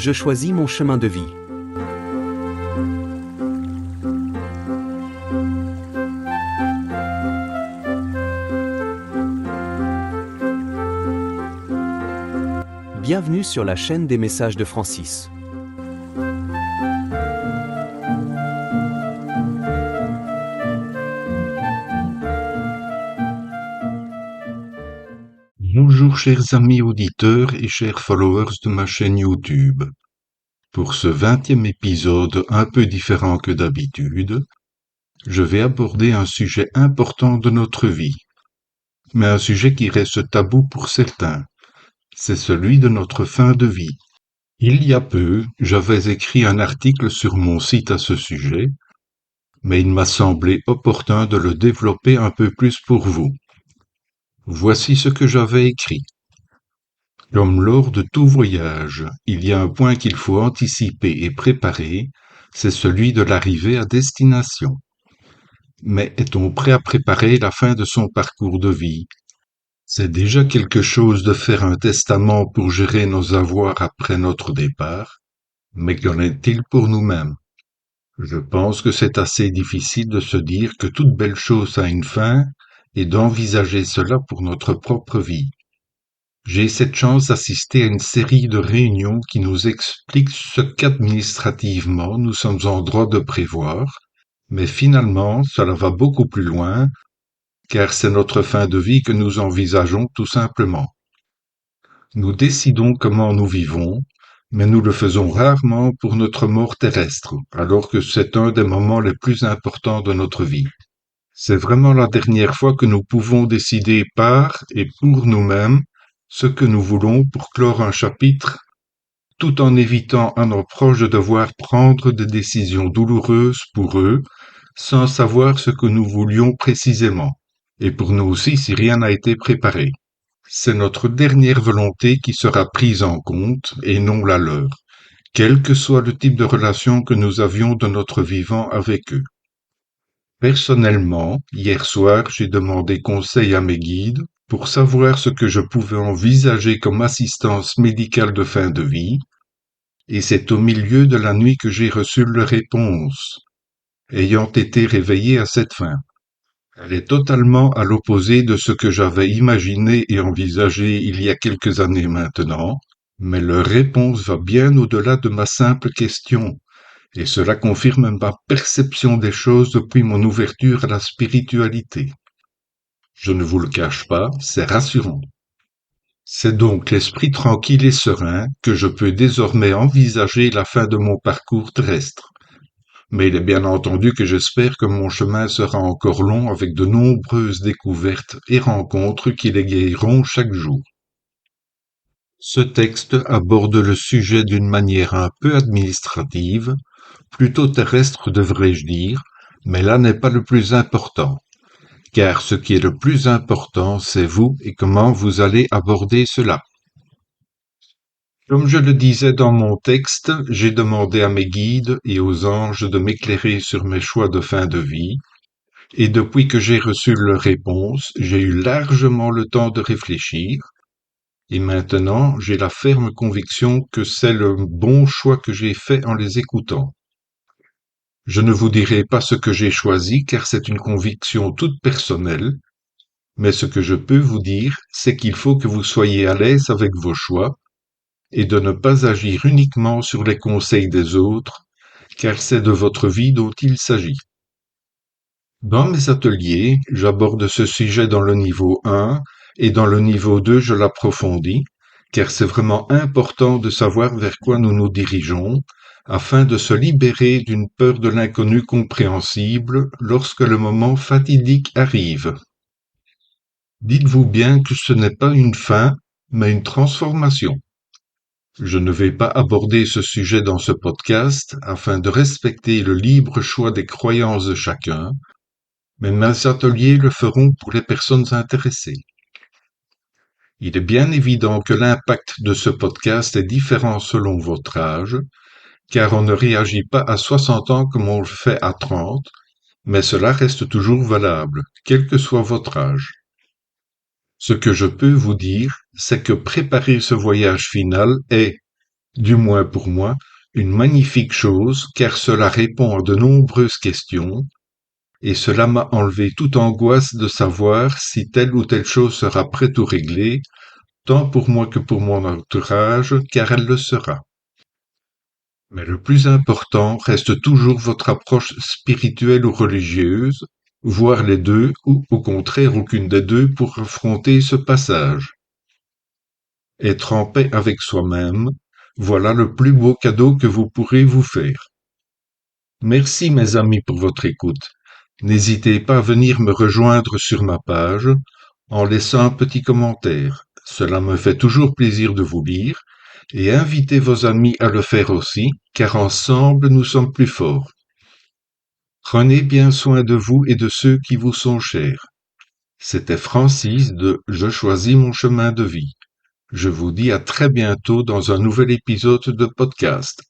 Je choisis mon chemin de vie. Bienvenue sur la chaîne des messages de Francis. Bonjour chers amis auditeurs et chers followers de ma chaîne YouTube. Pour ce 20e épisode un peu différent que d'habitude, je vais aborder un sujet important de notre vie. Mais un sujet qui reste tabou pour certains. C'est celui de notre fin de vie. Il y a peu, j'avais écrit un article sur mon site à ce sujet, mais il m'a semblé opportun de le développer un peu plus pour vous. Voici ce que j'avais écrit. Comme lors de tout voyage, il y a un point qu'il faut anticiper et préparer, c'est celui de l'arrivée à destination. Mais est-on prêt à préparer la fin de son parcours de vie? C'est déjà quelque chose de faire un testament pour gérer nos avoirs après notre départ, mais qu'en est-il pour nous-mêmes? Je pense que c'est assez difficile de se dire que toute belle chose a une fin et d'envisager cela pour notre propre vie. J'ai cette chance d'assister à une série de réunions qui nous expliquent ce qu'administrativement nous sommes en droit de prévoir, mais finalement cela va beaucoup plus loin, car c'est notre fin de vie que nous envisageons tout simplement. Nous décidons comment nous vivons, mais nous le faisons rarement pour notre mort terrestre, alors que c'est un des moments les plus importants de notre vie. C'est vraiment la dernière fois que nous pouvons décider par et pour nous-mêmes ce que nous voulons pour clore un chapitre, tout en évitant à nos proches de devoir prendre des décisions douloureuses pour eux, sans savoir ce que nous voulions précisément, et pour nous aussi si rien n'a été préparé. C'est notre dernière volonté qui sera prise en compte, et non la leur, quel que soit le type de relation que nous avions de notre vivant avec eux. Personnellement, hier soir, j'ai demandé conseil à mes guides pour savoir ce que je pouvais envisager comme assistance médicale de fin de vie, et c'est au milieu de la nuit que j'ai reçu leur réponse, ayant été réveillé à cette fin. Elle est totalement à l'opposé de ce que j'avais imaginé et envisagé il y a quelques années maintenant, mais leur réponse va bien au-delà de ma simple question. Et cela confirme ma perception des choses depuis mon ouverture à la spiritualité. Je ne vous le cache pas, c'est rassurant. C'est donc l'esprit tranquille et serein que je peux désormais envisager la fin de mon parcours terrestre. Mais il est bien entendu que j'espère que mon chemin sera encore long avec de nombreuses découvertes et rencontres qui l'égayeront chaque jour. Ce texte aborde le sujet d'une manière un peu administrative, plutôt terrestre devrais-je dire, mais là n'est pas le plus important, car ce qui est le plus important, c'est vous et comment vous allez aborder cela. Comme je le disais dans mon texte, j'ai demandé à mes guides et aux anges de m'éclairer sur mes choix de fin de vie, et depuis que j'ai reçu leur réponse, j'ai eu largement le temps de réfléchir, et maintenant j'ai la ferme conviction que c'est le bon choix que j'ai fait en les écoutant. Je ne vous dirai pas ce que j'ai choisi car c'est une conviction toute personnelle, mais ce que je peux vous dire, c'est qu'il faut que vous soyez à l'aise avec vos choix et de ne pas agir uniquement sur les conseils des autres, car c'est de votre vie dont il s'agit. Dans mes ateliers, j'aborde ce sujet dans le niveau 1 et dans le niveau 2, je l'approfondis, car c'est vraiment important de savoir vers quoi nous nous dirigeons, afin de se libérer d'une peur de l'inconnu compréhensible lorsque le moment fatidique arrive. Dites-vous bien que ce n'est pas une fin, mais une transformation. Je ne vais pas aborder ce sujet dans ce podcast afin de respecter le libre choix des croyances de chacun, mais mes ateliers le feront pour les personnes intéressées. Il est bien évident que l'impact de ce podcast est différent selon votre âge, car on ne réagit pas à 60 ans comme on le fait à 30, mais cela reste toujours valable, quel que soit votre âge. Ce que je peux vous dire, c'est que préparer ce voyage final est, Du moins pour moi, une magnifique chose, car cela répond à de nombreuses questions, et cela m'a enlevé toute angoisse de savoir si telle ou telle chose sera prête ou réglée, tant pour moi que pour mon entourage, car elle le sera. Mais le plus important reste toujours votre approche spirituelle ou religieuse, voire les deux, ou au contraire aucune des deux pour affronter ce passage. Être en paix avec soi-même, voilà le plus beau cadeau que vous pourrez vous faire. Merci mes amis pour votre écoute. N'hésitez pas à venir me rejoindre sur ma page en laissant un petit commentaire. Cela me fait toujours plaisir de vous lire et invitez vos amis à le faire aussi, car ensemble nous sommes plus forts. Prenez bien soin de vous et de ceux qui vous sont chers. C'était Francis de Je choisis mon chemin de vie. Je vous dis à très bientôt dans un nouvel épisode de podcast.